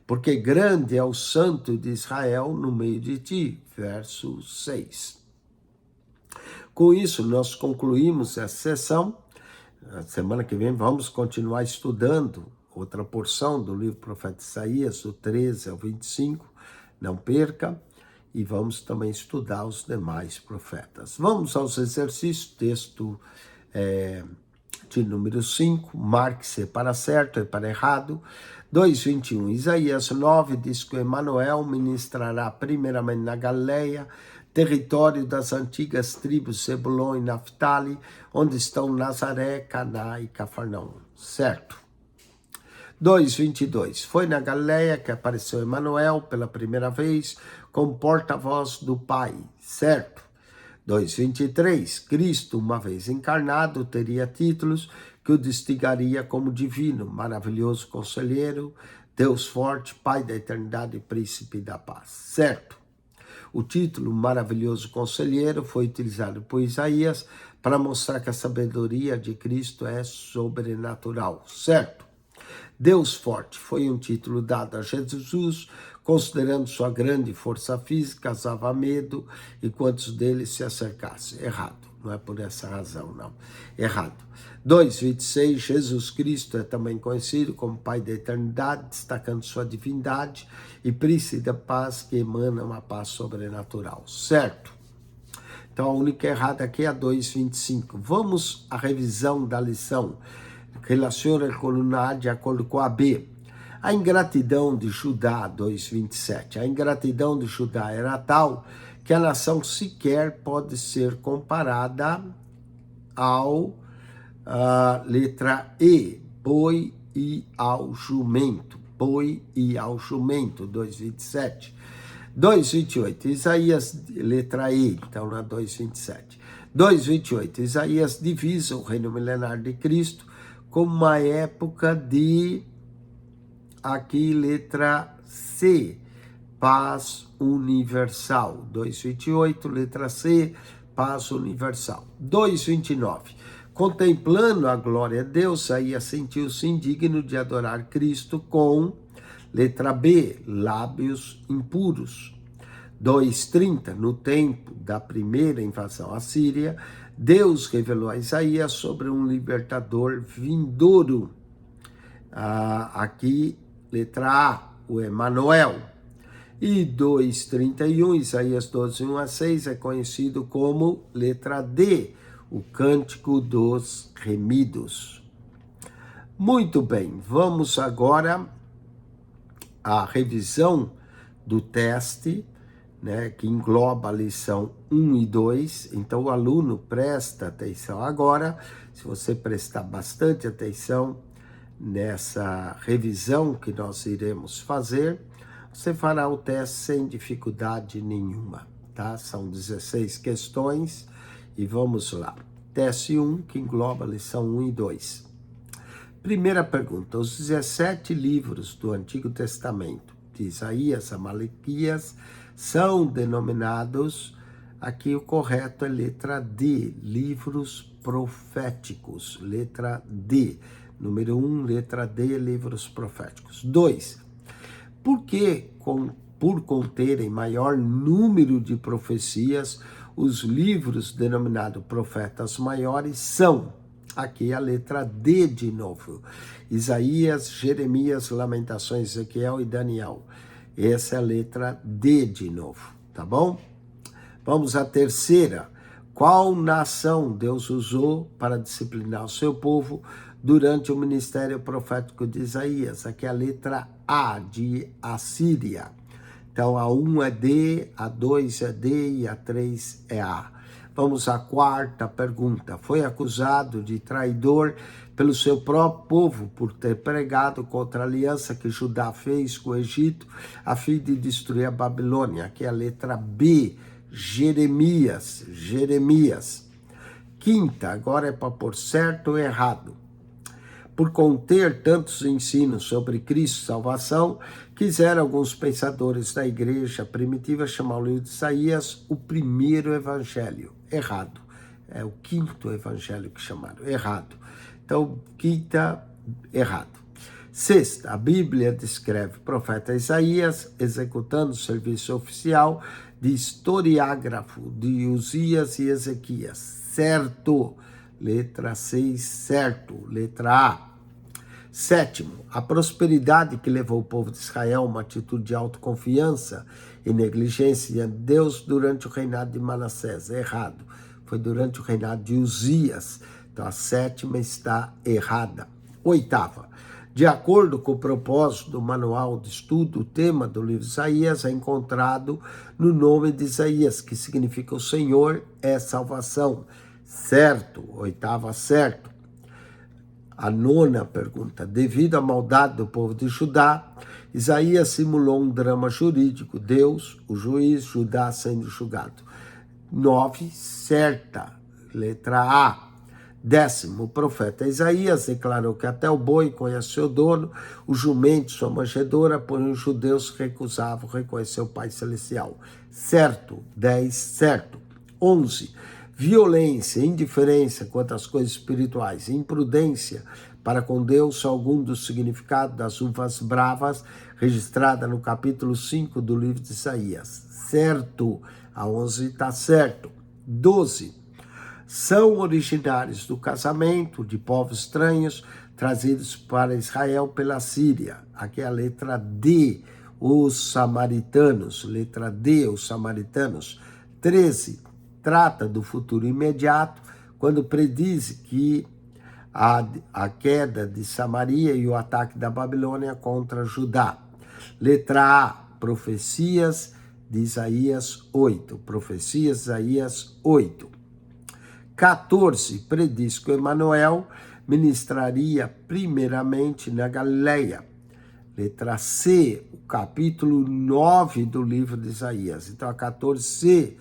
porque grande é o santo de Israel no meio de ti. Verso 6. Com isso, nós concluímos essa sessão. Na semana que vem vamos continuar estudando outra porção do livro do profeta Isaías, do 13 ao 25. Não perca. E vamos também estudar os demais profetas. Vamos aos exercícios, texto de número 5, marque-se para certo e para errado. 2:21, Isaías 9 diz que Emanuel ministrará primeiramente na Galileia, território das antigas tribos Zebulon e Naftali, onde estão Nazaré, Caná e Cafarnaum, certo? 2:22, foi na Galileia que apareceu Emanuel pela primeira vez como porta-voz do Pai, certo? 2:23, Cristo, uma vez encarnado, teria títulos que o distinguiria como divino, maravilhoso conselheiro, Deus forte, Pai da eternidade e príncipe da paz, certo? O título maravilhoso conselheiro foi utilizado por Isaías para mostrar que a sabedoria de Cristo é sobrenatural, certo? Deus forte foi um título dado a Jesus, considerando sua grande força física, causava medo e quantos deles se acercassem. Errado, não é por essa razão, não. Errado. 2:26, Jesus Cristo é também conhecido como Pai da eternidade, destacando sua divindade e príncipe da paz que emana uma paz sobrenatural, certo? Então a única errada aqui é a 2:25. Vamos à revisão da lição. Relaciona a coluna A de acordo com a B. A ingratidão de Judá, 2:27. A ingratidão de Judá era tal que a nação sequer pode ser comparada ao letra E, boi e ao jumento. Boi e ao jumento, 2:27. 2:28, Isaías, letra E, então na 2:27. 2:28, Isaías divisa o reino milenar de Cristo como uma época de, aqui letra C, paz universal. 2:28, letra C, paz universal. 2:29, contemplando a glória de Deus, Isaías sentiu-se indigno de adorar Cristo com, letra B, lábios impuros. 2:30, no tempo da primeira invasão à Síria, Deus revelou a Isaías sobre um libertador vindouro. Aqui, letra A, o Emanuel. E 2:31, Isaías 12:1-6, é conhecido como, letra D, o Cântico dos Remidos. Muito bem, vamos agora à revisão do teste, né, que engloba a lição 1 e 2, então o aluno presta atenção agora. Se você prestar bastante atenção nessa revisão que nós iremos fazer, você fará o teste sem dificuldade nenhuma, tá? São 16 questões e vamos lá. Teste 1, que engloba a lição 1 e 2. Primeira pergunta, os 17 livros do Antigo Testamento, de Isaías a Malaquias, são denominados, aqui o correto é letra D, livros proféticos, letra D. Número 1, letra D, livros proféticos. 2, porque por conterem maior número de profecias, os livros denominados profetas maiores são, aqui a letra D de novo, Isaías, Jeremias, Lamentações, Ezequiel e Daniel. Essa é a letra D de novo, tá bom? Vamos à terceira. Qual nação Deus usou para disciplinar o seu povo durante o ministério profético de Isaías? Aqui é a letra A, de Assíria. Então, a 1 é D, a 2 é D e a 3 é A. Vamos à quarta pergunta. Foi acusado de traidor pelo seu próprio povo por ter pregado contra a aliança que Judá fez com o Egito a fim de destruir a Babilônia. Aqui é a letra B, Jeremias. Quinta, agora é para pôr certo ou errado. Por conter tantos ensinos sobre Cristo e salvação, quiseram alguns pensadores da igreja primitiva chamar o livro de Isaías o primeiro evangelho. Errado. É o quinto evangelho que chamaram. Errado. Então, quinta, errado. Sexta, a Bíblia descreve o profeta Isaías executando o serviço oficial de historiógrafo de Uzias e Ezequias. Certo. Letra 6, certo. Letra A. Sétimo, a prosperidade que levou o povo de Israel a uma atitude de autoconfiança e negligência de Deus durante o reinado de Manassés. Errado. Foi durante o reinado de Uzias. Então a sétima está errada. Oitava, de acordo com o propósito do manual de estudo, o tema do livro de Isaías é encontrado no nome de Isaías, que significa o Senhor é salvação. Certo. Oitava, certo. A nona pergunta. Devido à maldade do povo de Judá, Isaías simulou um drama jurídico. Deus, o juiz, Judá sendo julgado. 9, certa. Letra A. Décimo, o profeta Isaías declarou que até o boi conhece seu dono, o jumento sua manjedoura, porém os judeus recusavam reconhecer o Pai Celestial. Certo. 10, certo. 11. Violência, indiferença quanto às coisas espirituais, imprudência para com Deus são alguns dos significados das uvas bravas, registrada no capítulo 5 do livro de Isaías. Certo. A 11 está certo. 12. São originários do casamento de povos estranhos trazidos para Israel pela Síria. Aqui é a letra D, os samaritanos. Letra D, os samaritanos. 13. Trata do futuro imediato, quando prediz que a queda de Samaria e o ataque da Babilônia contra Judá. Letra A, profecias de Isaías 8. Profecias de Isaías 8. 14, prediz que Emanuel ministraria primeiramente na Galileia. Letra C, o capítulo 9 do livro de Isaías. Então, a 14C,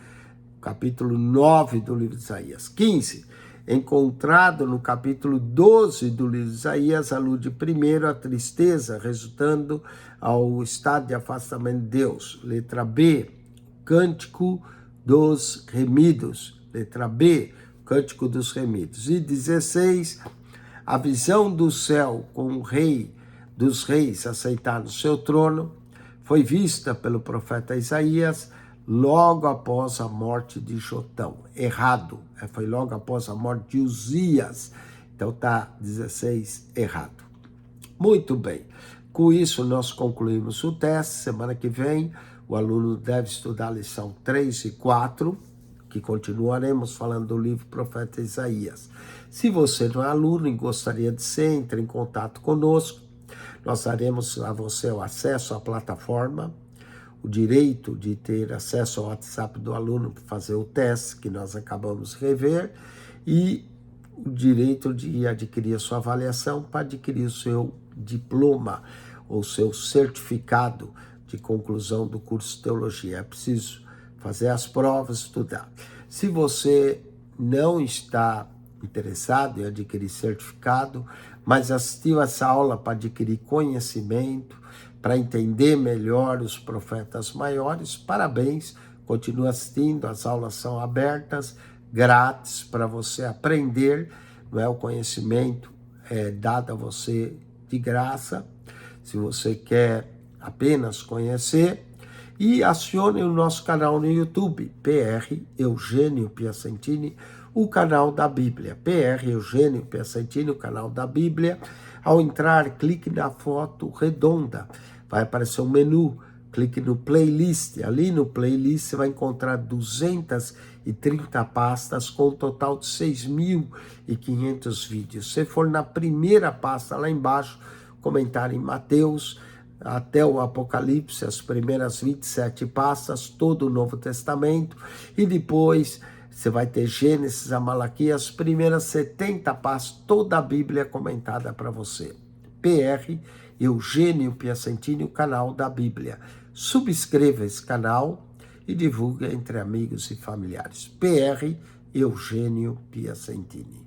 capítulo 9 do livro de Isaías. 15. Encontrado no capítulo 12 do livro de Isaías, alude primeiro à tristeza, resultando ao estado de afastamento de Deus. Letra B. Cântico dos Remidos. Letra B. Cântico dos Remidos. E 16. A visão do céu com o rei dos reis aceitar no seu trono foi vista pelo profeta Isaías logo após a morte de Jotão. Errado. Foi logo após a morte de Uzias. Então tá 16 errado. Muito bem. Com isso nós concluímos o teste. Semana que vem o aluno deve estudar a lição 3 e 4, que continuaremos falando do livro Profeta Isaías. Se você não é aluno e gostaria de ser, entre em contato conosco. Nós daremos a você o acesso à plataforma, o direito de ter acesso ao WhatsApp do aluno para fazer o teste que nós acabamos de rever e o direito de adquirir a sua avaliação para adquirir o seu diploma ou seu certificado de conclusão do curso de teologia. É preciso fazer as provas, estudar. Se você não está interessado em adquirir certificado, mas assistiu essa aula para adquirir conhecimento, para entender melhor os profetas maiores, parabéns, continue assistindo, as aulas são abertas, grátis, para você aprender, não é? O conhecimento é dado a você de graça, se você quer apenas conhecer, e acione o nosso canal no YouTube, PR Eugênio Piacentini, o canal da Bíblia, PR Eugênio Piacentini, o canal da Bíblia. Ao entrar, clique na foto redonda, vai aparecer um menu, clique no playlist, ali no playlist você vai encontrar 230 pastas com um total de 6.500 vídeos. Se for na primeira pasta lá embaixo, comentário em Mateus, até o Apocalipse, as primeiras 27 pastas, todo o Novo Testamento, e depois Você vai ter Gênesis a Malaquias, as primeiras 70 páginas, toda a Bíblia comentada para você. PR Eugênio Piacentini, o canal da Bíblia. Subscreva esse canal e divulgue entre amigos e familiares. PR Eugênio Piacentini.